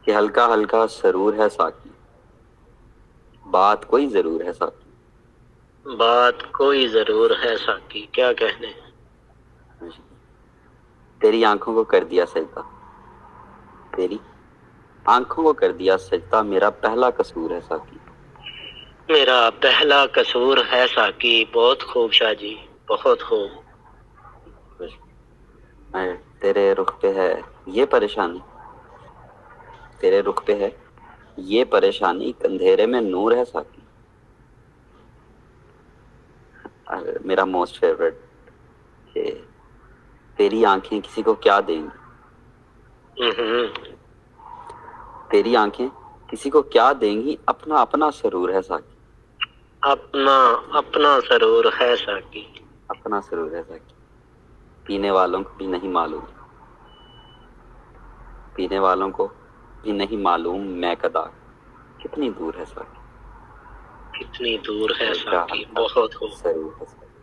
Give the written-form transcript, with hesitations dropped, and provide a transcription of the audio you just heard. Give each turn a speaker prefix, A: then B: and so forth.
A: کہ ہلکا ہلکا سرور ہے ساقی، بات کوئی ضرور ہے ساقی۔
B: بات کوئی ضرور ہے ساقی، کیا کہنے۔
A: تیری آنکھوں کو کر دیا سجدہ، تیری آنکھوں کو کر دیا سجدہ، میرا پہلا قصور ہے ساقی۔
B: میرا پہلا قصور ہے ساقی، بہت خوب شاہ جی، بہت خوب۔
A: تیرے رخ پہ ہے یہ پریشانی، تیرے رخ پہ ہے یہ پریشانی، اندھیرے میں نور ہے ساقی۔ میرا موسٹ فیوریٹ کہ تیری آنکھیں کسی کو کیا دیں گی، تیری آنکھیں کسی کو کیا دیں گی، اپنا اپنا سرور ہے ساقی۔
B: اپنا اپنا سرور ہے ساقی۔
A: اپنا سرور ہے ساقی، پینے والوں کو بھی نہیں معلوم، پینے والوں کو بھی نہیں معلوم میں قدا کتنی دور ہے ساقی۔
B: کتنی دور ہے
A: ہلکا
B: ساقی،
A: ہلکا
B: بہت خوب۔
A: سرور ہے ساقی۔